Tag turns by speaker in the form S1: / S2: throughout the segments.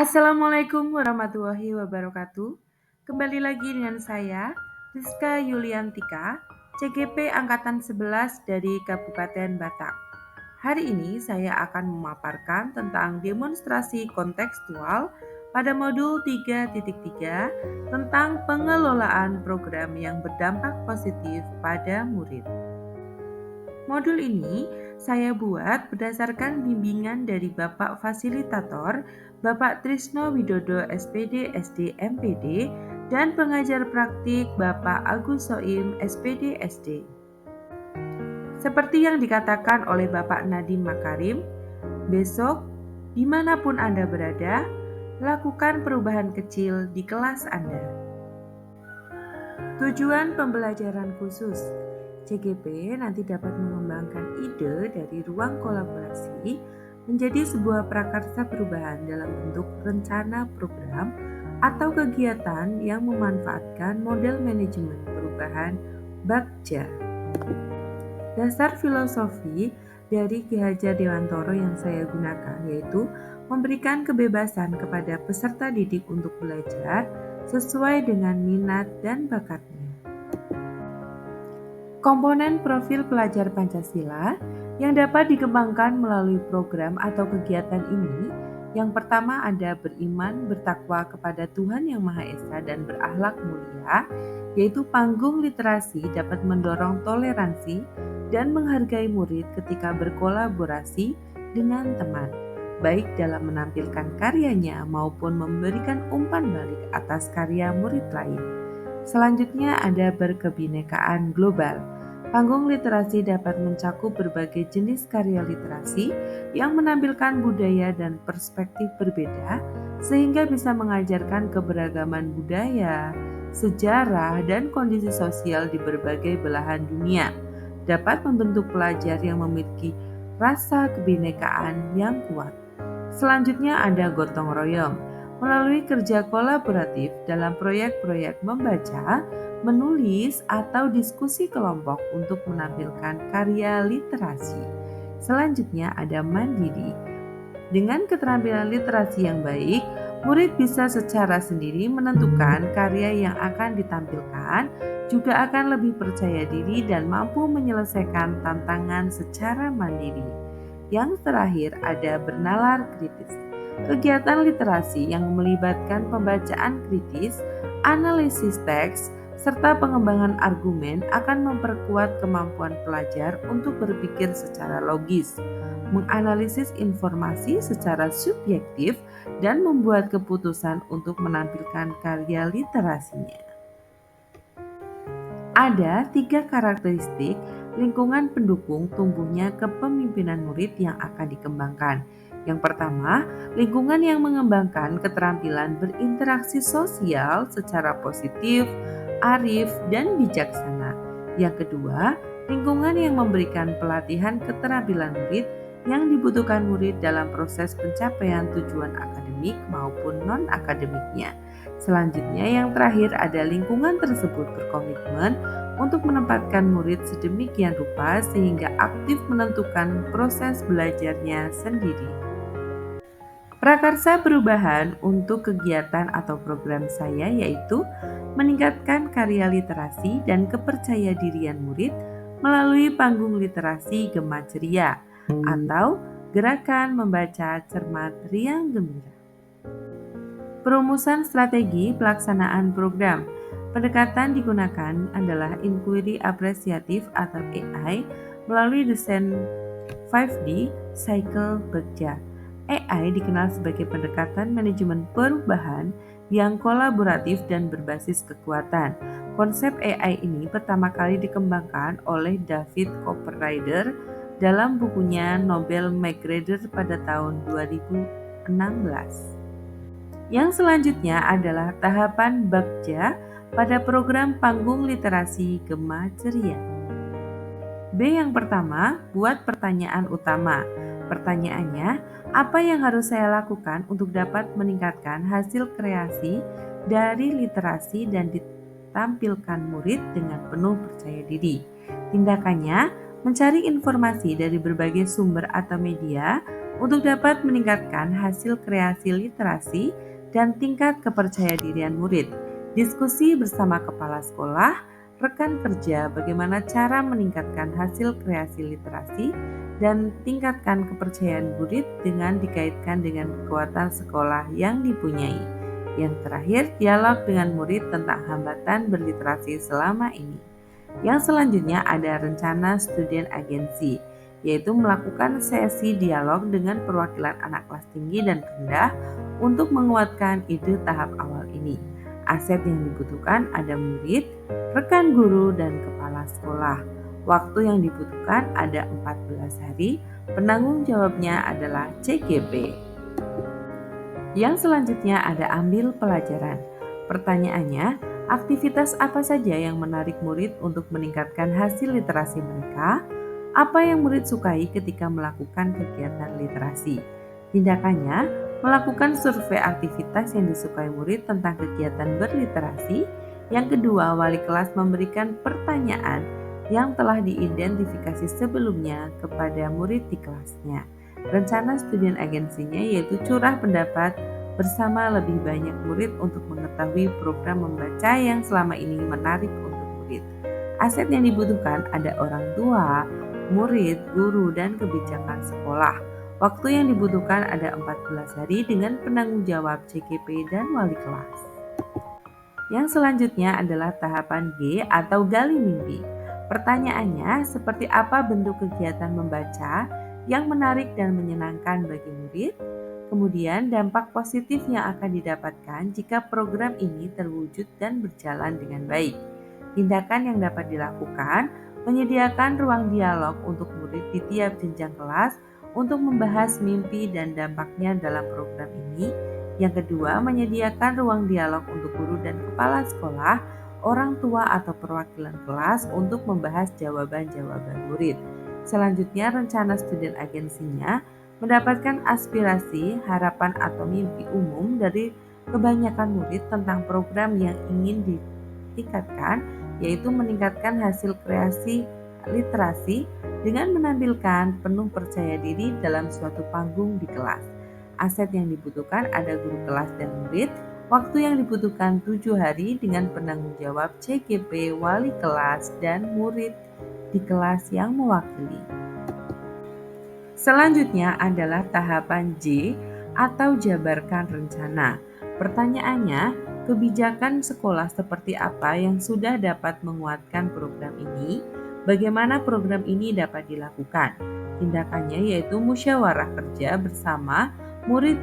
S1: Assalamualaikum warahmatullahi wabarakatuh. Kembali lagi dengan saya, Rizka Yuliantika, CGP Angkatan 11 dari Kabupaten Batak. Hari ini saya akan memaparkan tentang demonstrasi kontekstual pada modul 3.3 tentang pengelolaan program yang berdampak positif pada murid. Modul ini saya buat berdasarkan bimbingan dari Bapak Fasilitator, Bapak Trisno Widodo SPD SD MPD, dan pengajar praktik Bapak Agus Soim SPD SD. Seperti yang dikatakan oleh Bapak Nadiem Makarim, besok dimanapun Anda berada, lakukan perubahan kecil di kelas Anda. Tujuan pembelajaran khusus CGP nanti dapat mengembangkan ide dari ruang kolaborasi menjadi sebuah prakarsa perubahan dalam bentuk rencana program atau kegiatan yang memanfaatkan model manajemen perubahan Bagja. Dasar filosofi dari Ki Hajar Dewantoro yang saya gunakan yaitu memberikan kebebasan kepada peserta didik untuk belajar sesuai dengan minat dan bakatnya. Komponen profil pelajar Pancasila yang dapat dikembangkan melalui program atau kegiatan ini, yang pertama ada beriman, bertakwa kepada Tuhan Yang Maha Esa dan berakhlak mulia, yaitu panggung literasi dapat mendorong toleransi dan menghargai murid ketika berkolaborasi dengan teman, baik dalam menampilkan karyanya maupun memberikan umpan balik atas karya murid lain. Selanjutnya ada berkebinekaan global. Panggung literasi dapat mencakup berbagai jenis karya literasi yang menampilkan budaya dan perspektif berbeda sehingga bisa mengajarkan keberagaman budaya, sejarah, dan kondisi sosial di berbagai belahan dunia. Dapat membentuk pelajar yang memiliki rasa kebinekaan yang kuat. Selanjutnya ada gotong royong. Melalui kerja kolaboratif dalam proyek-proyek membaca, menulis, atau diskusi kelompok untuk menampilkan karya literasi. Selanjutnya ada mandiri. Dengan keterampilan literasi yang baik, murid bisa secara sendiri menentukan karya yang akan ditampilkan, juga akan lebih percaya diri dan mampu menyelesaikan tantangan secara mandiri. Yang terakhir ada bernalar kritis. Kegiatan literasi yang melibatkan pembacaan kritis, analisis teks, serta pengembangan argumen akan memperkuat kemampuan pelajar untuk berpikir secara logis, menganalisis informasi secara subjektif, dan membuat keputusan untuk menampilkan karya literasinya. Ada 3 karakteristik lingkungan pendukung tumbuhnya kepemimpinan murid yang akan dikembangkan. Yang pertama, lingkungan yang mengembangkan keterampilan berinteraksi sosial secara positif, arif, dan bijaksana. Yang kedua, lingkungan yang memberikan pelatihan keterampilan murid yang dibutuhkan murid dalam proses pencapaian tujuan akademik maupun non-akademiknya. Selanjutnya yang terakhir ada lingkungan tersebut berkomitmen untuk menempatkan murid sedemikian rupa sehingga aktif menentukan proses belajarnya sendiri. Prakarsa perubahan untuk kegiatan atau program saya yaitu meningkatkan karya literasi dan kepercaya dirian murid melalui panggung literasi Gema Ceria atau gerakan membaca cermat riang gembira. Perumusan strategi pelaksanaan program. Pendekatan digunakan adalah inquiry apresiatif atau AI melalui desain 5D Cycle Bagja. AI dikenal sebagai pendekatan manajemen perubahan yang kolaboratif dan berbasis kekuatan. Konsep AI ini pertama kali dikembangkan oleh David Copperrider dalam bukunya Nobel McGrath pada tahun 2016. Yang selanjutnya adalah tahapan Bagja pada program panggung literasi Gema Ceria. B yang pertama, buat pertanyaan utama. Pertanyaannya, apa yang harus saya lakukan untuk dapat meningkatkan hasil kreasi dari literasi dan ditampilkan murid dengan penuh percaya diri? Tindakannya, mencari informasi dari berbagai sumber atau media, Untuk dapat meningkatkan hasil kreasi literasi dan tingkat kepercayadirian murid, diskusi bersama kepala sekolah, rekan kerja bagaimana cara meningkatkan hasil kreasi literasi dan tingkatkan kepercayaan murid dengan dikaitkan dengan kekuatan sekolah yang dipunyai. Yang terakhir, dialog dengan murid tentang hambatan berliterasi selama ini. Yang selanjutnya ada rencana student agency, yaitu melakukan sesi dialog dengan perwakilan anak kelas tinggi dan rendah untuk menguatkan ide tahap awal ini. Aset yang dibutuhkan ada murid, rekan guru, dan kepala sekolah. Waktu yang dibutuhkan ada 14 hari, penanggung jawabnya adalah CGP. Yang selanjutnya ada ambil pelajaran. Pertanyaannya, aktivitas apa saja yang menarik murid untuk meningkatkan hasil literasi mereka? Apa yang murid sukai ketika melakukan kegiatan literasi? Tindakannya, melakukan survei aktivitas yang disukai murid tentang kegiatan berliterasi. Yang kedua, wali kelas memberikan pertanyaan yang telah diidentifikasi sebelumnya kepada murid di kelasnya. Rencana student agensinya yaitu curah pendapat bersama lebih banyak murid untuk mengetahui program membaca yang selama ini menarik untuk murid. Aset yang dibutuhkan ada orang tua, murid, guru, dan kebijakan sekolah. Waktu yang dibutuhkan ada 14 hari dengan penanggung jawab CGP dan wali kelas. Yang selanjutnya adalah tahapan G atau gali mimpi. Pertanyaannya, seperti apa bentuk kegiatan membaca yang menarik dan menyenangkan bagi murid? Kemudian dampak positif yang akan didapatkan jika program ini terwujud dan berjalan dengan baik. Tindakan yang dapat dilakukan, menyediakan ruang dialog untuk murid di tiap jenjang kelas untuk membahas mimpi dan dampaknya dalam program ini. Yang kedua, menyediakan ruang dialog untuk guru dan kepala sekolah, orang tua atau perwakilan kelas untuk membahas jawaban-jawaban murid. Selanjutnya, rencana student agensinya mendapatkan aspirasi, harapan atau mimpi umum dari kebanyakan murid tentang program yang ingin ditingkatkan, yaitu meningkatkan hasil kreasi literasi dengan menampilkan penuh percaya diri dalam suatu panggung di kelas. Aset yang dibutuhkan ada guru kelas dan murid. Waktu yang dibutuhkan 7 hari dengan penanggung jawab CGP, wali kelas, dan murid di kelas yang mewakili. Selanjutnya adalah tahapan J atau jabarkan rencana. Pertanyaannya, kebijakan sekolah seperti apa yang sudah dapat menguatkan program ini? Bagaimana program ini dapat dilakukan? Tindakannya yaitu musyawarah kerja bersama murid,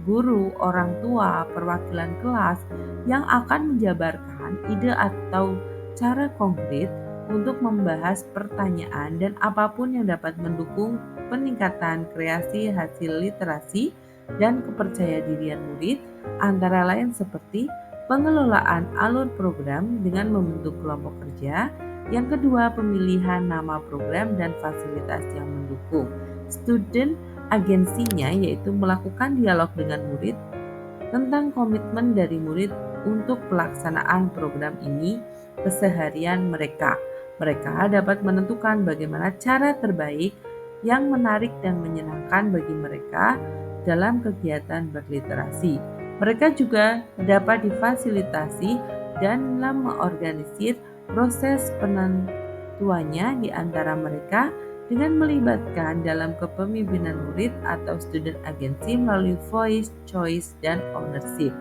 S1: guru, orang tua, perwakilan kelas yang akan menjabarkan ide atau cara konkret untuk membahas pertanyaan dan apapun yang dapat mendukung peningkatan kreasi hasil literasi dan kepercayadirian murid, antara lain seperti pengelolaan alur program dengan membentuk kelompok kerja. Yang kedua, pemilihan nama program dan fasilitas yang mendukung. Student agensinya yaitu melakukan dialog dengan murid tentang komitmen dari murid untuk pelaksanaan program ini keseharian mereka. Mereka dapat menentukan bagaimana cara terbaik yang menarik dan menyenangkan bagi mereka dalam kegiatan berliterasi. Mereka juga dapat difasilitasi dalam mengorganisir proses penentuannya di antara mereka dengan melibatkan dalam kepemimpinan murid atau student agency melalui voice, choice, dan ownership.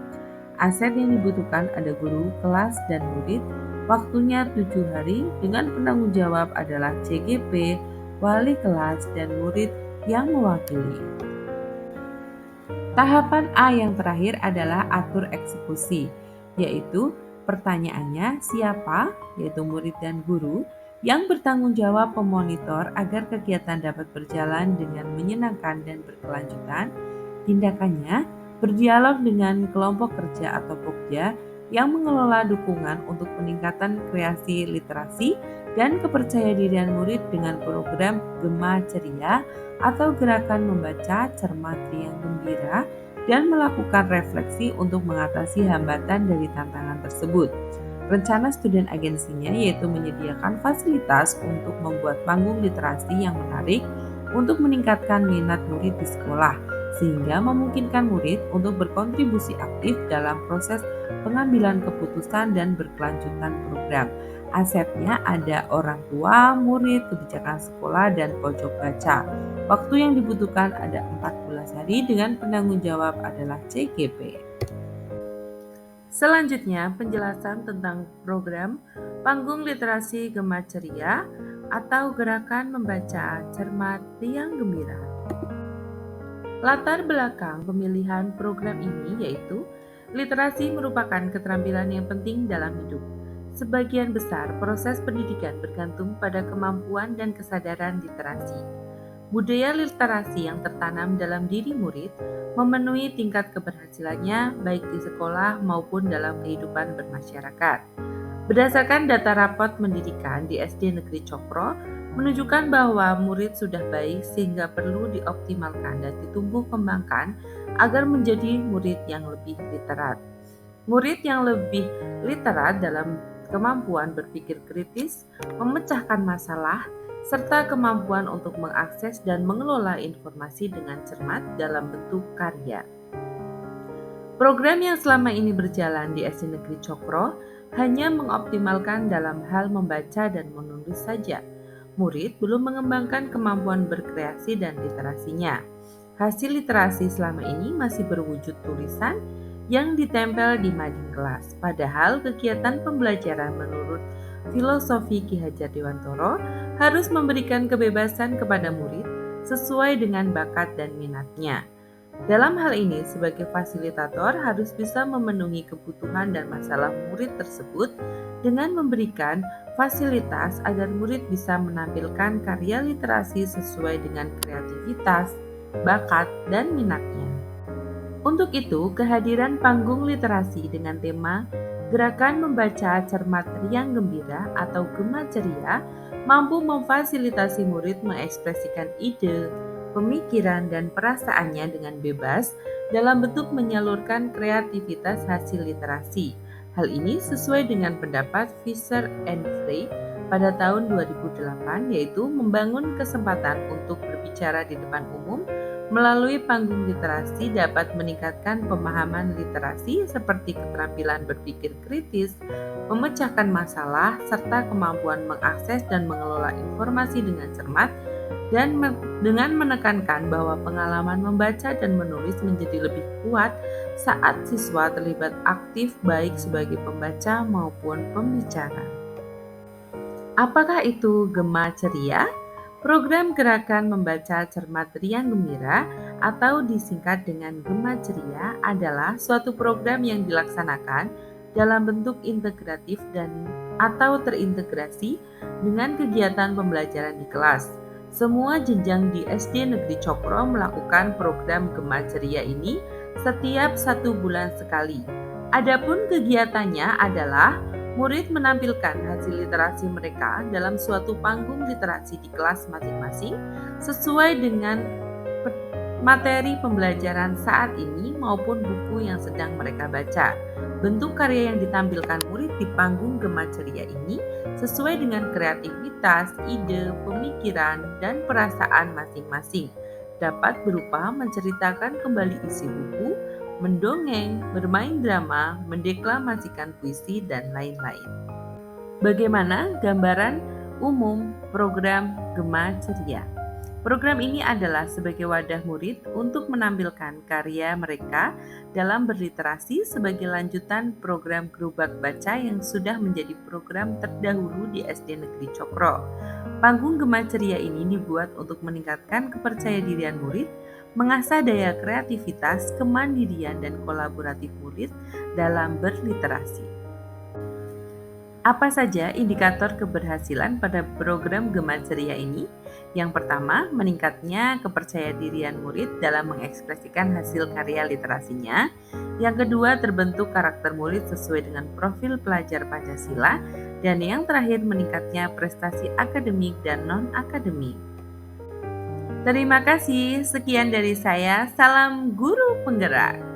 S1: Aset yang dibutuhkan ada guru, kelas, dan murid. Waktunya 7 hari dengan penanggung jawab adalah CGP, wali kelas, dan murid yang mewakili. Tahapan A yang terakhir adalah atur eksekusi, yaitu pertanyaannya siapa, yaitu murid dan guru, yang bertanggung jawab memonitor agar kegiatan dapat berjalan dengan menyenangkan dan berkelanjutan. Tindakannya, berdialog dengan kelompok kerja atau pokja yang mengelola dukungan untuk peningkatan kreasi literasi dan kepercayadirian murid dengan program Gema Ceria atau gerakan membaca cermat riang gembira dan melakukan refleksi untuk mengatasi hambatan dari tantangan tersebut. Rencana student agensinya yaitu menyediakan fasilitas untuk membuat panggung literasi yang menarik, untuk meningkatkan minat murid di sekolah, sehingga memungkinkan murid untuk berkontribusi aktif dalam proses pengambilan keputusan dan berkelanjutan program. Asetnya ada orang tua, murid, kebijakan sekolah, dan pojok baca. Waktu yang dibutuhkan ada 14 hari dengan penanggung jawab adalah CGP. Selanjutnya, penjelasan tentang program Panggung Literasi Gema Ceria atau Gerakan Membaca Cermat Riang Gembira. Latar belakang pemilihan program ini yaitu literasi merupakan keterampilan yang penting dalam hidup. Sebagian besar proses pendidikan bergantung pada kemampuan dan kesadaran literasi. Budaya literasi yang tertanam dalam diri murid memenuhi tingkat keberhasilannya baik di sekolah maupun dalam kehidupan bermasyarakat. Berdasarkan data rapot pendidikan di SD Negeri Cokro, menunjukkan bahwa murid sudah baik sehingga perlu dioptimalkan dan ditumbuh kembangkan agar menjadi murid yang lebih literat. Murid yang lebih literat dalam kemampuan berpikir kritis, memecahkan masalah, serta kemampuan untuk mengakses dan mengelola informasi dengan cermat dalam bentuk karya. Program yang selama ini berjalan di SD Negeri Cokro hanya mengoptimalkan dalam hal membaca dan menulis saja. Murid belum mengembangkan kemampuan berkreasi dan literasinya. Hasil literasi selama ini masih berwujud tulisan yang ditempel di mading kelas. Padahal kegiatan pembelajaran menurut filosofi Ki Hajar Dewantoro harus memberikan kebebasan kepada murid sesuai dengan bakat dan minatnya. Dalam hal ini, sebagai fasilitator harus bisa memenuhi kebutuhan dan masalah murid tersebut dengan memberikan fasilitas agar murid bisa menampilkan karya literasi sesuai dengan kreativitas, bakat, dan minatnya. Untuk itu, kehadiran panggung literasi dengan tema Gerakan Membaca Cermat Riang Gembira atau Gema Ceria mampu memfasilitasi murid mengekspresikan ide, pemikiran, dan perasaannya dengan bebas dalam bentuk menyalurkan kreativitas hasil literasi. Hal ini sesuai dengan pendapat Fisher and Frey pada tahun 2008, yaitu membangun kesempatan untuk berbicara di depan umum melalui panggung literasi dapat meningkatkan pemahaman literasi seperti keterampilan berpikir kritis, memecahkan masalah, serta kemampuan mengakses dan mengelola informasi dengan cermat, dan dengan menekankan bahwa pengalaman membaca dan menulis menjadi lebih kuat saat siswa terlibat aktif baik sebagai pembaca maupun pembicara. Apakah itu Gema Ceria? Program Gerakan Membaca Cermat Riang Gembira atau disingkat dengan Gema Ceria adalah suatu program yang dilaksanakan dalam bentuk integratif dan atau terintegrasi dengan kegiatan pembelajaran di kelas. Semua jenjang di SD Negeri Cokro melakukan program Gema Ceria ini setiap 1 bulan sekali. Adapun kegiatannya adalah murid menampilkan hasil literasi mereka dalam suatu panggung literasi di kelas masing-masing sesuai dengan materi pembelajaran saat ini maupun buku yang sedang mereka baca. Bentuk karya yang ditampilkan murid di panggung Gema Ceria ini sesuai dengan kreativitas, ide, pemikiran, dan perasaan masing-masing. Dapat berupa menceritakan kembali isi buku, mendongeng, bermain drama, mendeklamasikan puisi, dan lain-lain. Bagaimana gambaran umum program Gema Ceria? Program ini adalah sebagai wadah murid untuk menampilkan karya mereka dalam berliterasi sebagai lanjutan program Gerobak Baca yang sudah menjadi program terdahulu di SD Negeri Cokro. Panggung Gema Ceria ini dibuat untuk meningkatkan kepercayaan murid, mengasah daya kreativitas, kemandirian, dan kolaboratif murid dalam berliterasi. Apa saja indikator keberhasilan pada program Gema Ceria ini? Yang pertama, meningkatnya kepercayadirian murid dalam mengekspresikan hasil karya literasinya. Yang kedua, terbentuk karakter murid sesuai dengan profil pelajar Pancasila. Dan yang terakhir, meningkatnya prestasi akademik dan non-akademik. Terima kasih, sekian dari saya. Salam Guru Penggerak.